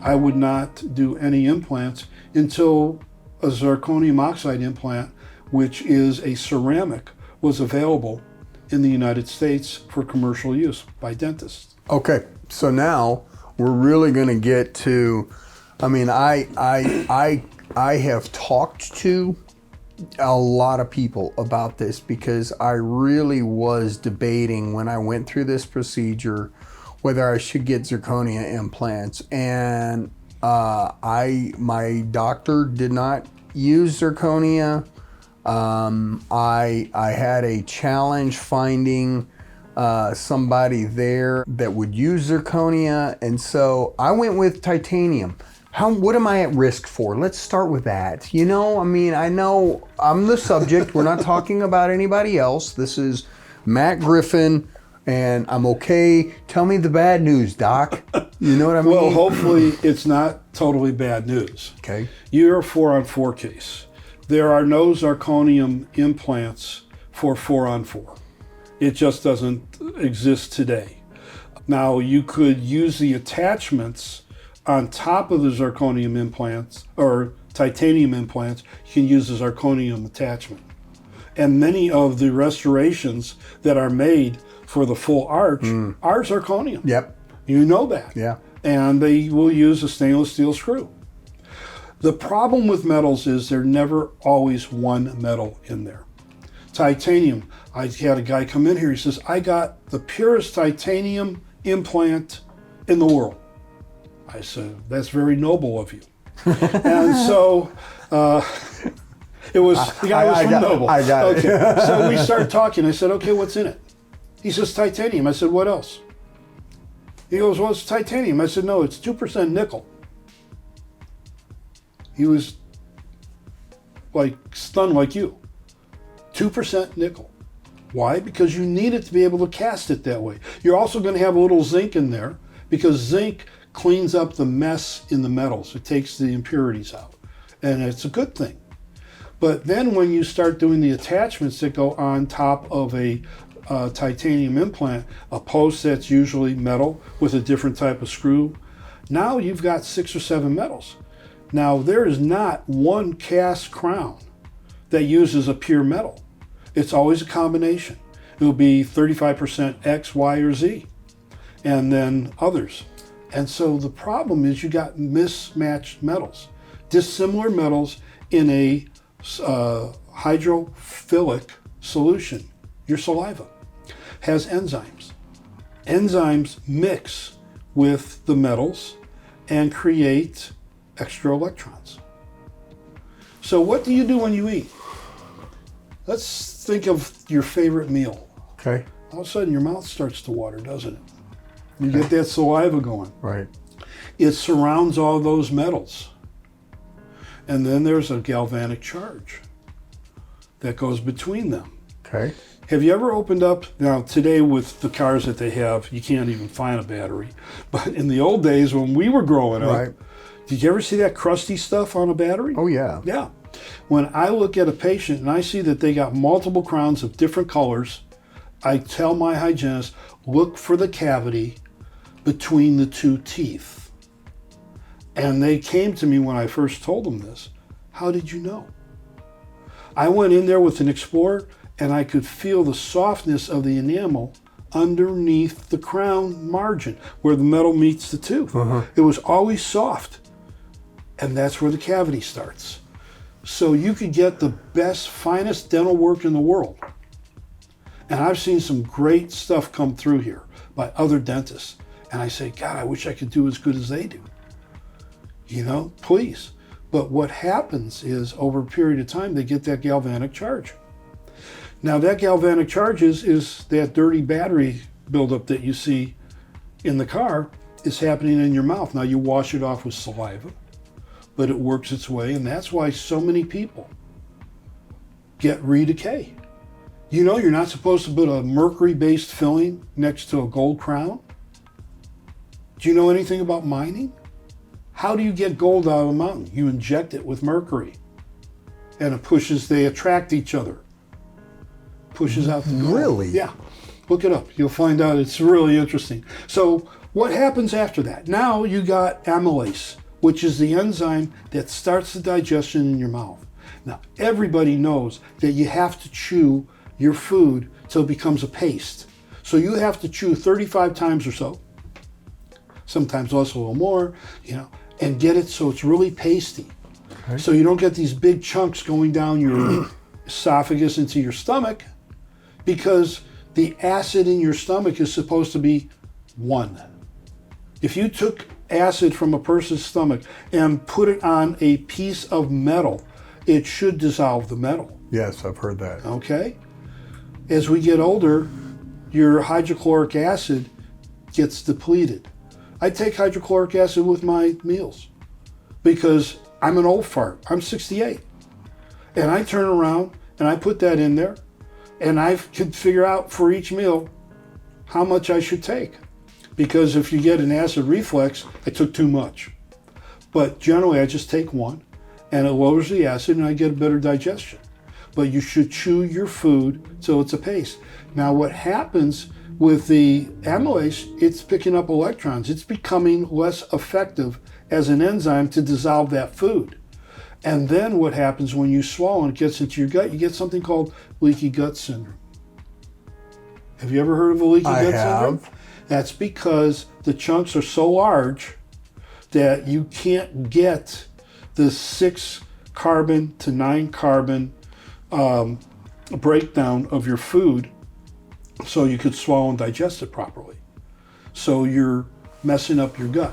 I would not do any implants until a zirconium oxide implant, which is a ceramic, was available in the United States for commercial use by dentists. Okay, so now we're really going to get to, I mean, I have talked to a lot of people about this because I really was debating when I went through this procedure whether I should get zirconia implants, and my doctor did not use zirconia. I had a challenge finding somebody there that would use zirconia, and so I went with titanium. What am I at risk for? Let's start with that. You know, I mean, I know I'm the subject. We're not talking about anybody else. This is Matt Griffin, and I'm okay. Tell me the bad news, Doc. You know what I mean? Well, hopefully it's not totally bad news. Okay. You're a 4-on-4 case. There are no zirconium implants for 4-on-4. It just doesn't exist today. Now, you could use the attachments on top of the zirconium implants, or titanium implants. You can use the zirconium attachment. And many of the restorations that are made for the full arch are zirconium. Yep. You know that. Yeah. And they will use a stainless steel screw. The problem with metals is there's never always one metal in there. Titanium, I had a guy come in here, he says, I got the purest titanium implant in the world. I said, that's very noble of you. And so it was, the guy was from Noble. I got it. Okay. So we started talking. I said, okay, what's in it? He says, titanium. I said, what else? He goes, well, it's titanium. I said, no, it's 2% nickel. He was like stunned like you. 2% nickel. Why? Because you need it to be able to cast it that way. You're also going to have a little zinc in there because zinc cleans up the mess in the metals. It takes the impurities out. And it's a good thing. But then when you start doing the attachments that go on top of a titanium implant, a post that's usually metal with a different type of screw, now you've got 6 or 7 metals. Now there is not one cast crown that uses a pure metal. It's always a combination. It will be 35% X, Y, or Z, and then others. And so the problem is you got mismatched metals, dissimilar metals in a hydrophilic solution. Your saliva has enzymes. Enzymes mix with the metals and create extra electrons. So what do you do when you eat? Let's think of your favorite meal. Okay. All of a sudden your mouth starts to water, doesn't it? You get that saliva going. Right. It surrounds all those metals. And then there's a galvanic charge that goes between them. Okay. Have you ever opened up, now today with the cars that they have, you can't even find a battery. But in the old days when we were growing up, Right. did you ever see that crusty stuff on a battery? Oh, yeah. Yeah. When I look at a patient and I see that they got multiple crowns of different colors, I tell my hygienist, look for the cavity between the 2 teeth. And they came to me when I first told them this. How did you know? I went in there with an Explorer and I could feel the softness of the enamel underneath the crown margin where the metal meets the tooth. It was always soft. And that's where the cavity starts. So you could get the best, finest dental work in the world. And I've seen some great stuff come through here by other dentists. And I say, God, I wish I could do as good as they do. You know, please. But what happens is over a period of time, they get that galvanic charge. Now that galvanic charge is that dirty battery buildup that you see in the car is happening in your mouth. Now you wash it off with saliva, but it works its way. And that's why so many people get re-decay. You know, you're not supposed to put a mercury-based filling next to a gold crown. Do you know anything about mining? How do you get gold out of a mountain? You inject it with mercury. And it pushes, they attract each other. Pushes out the gold. Really? Yeah. Look it up. You'll find out it's really interesting. So What happens after that? Now you got amylase, which is the enzyme that starts the digestion in your mouth. Now, everybody knows that you have to chew your food till it becomes a paste. So you have to chew 35 times or so, sometimes less, a little more, and get it so it's really pasty. Okay. So you don't get these big chunks going down your esophagus into your stomach, because the acid in your stomach is supposed to be 1. If you took acid from a person's stomach and put it on a piece of metal, it should dissolve the metal. Yes, I've heard that. Okay? As we get older, your hydrochloric acid gets depleted. I take hydrochloric acid with my meals because I'm an old fart. I'm 68. And I turn around and I put that in there, and I could figure out for each meal how much I should take. Because if you get an acid reflux, I took too much. But generally I just take 1, and it lowers the acid and I get a better digestion. But you should chew your food till it's a paste. Now what happens with the amylase, it's picking up electrons. It's becoming less effective as an enzyme to dissolve that food. And then what happens when you swallow and it gets into your gut, you get something called leaky gut syndrome. Have you ever heard of a leaky gut syndrome? That's because the chunks are so large that you can't get the 6 carbon to 9 carbon breakdown of your food so you could swallow and digest it properly. So you're messing up your gut.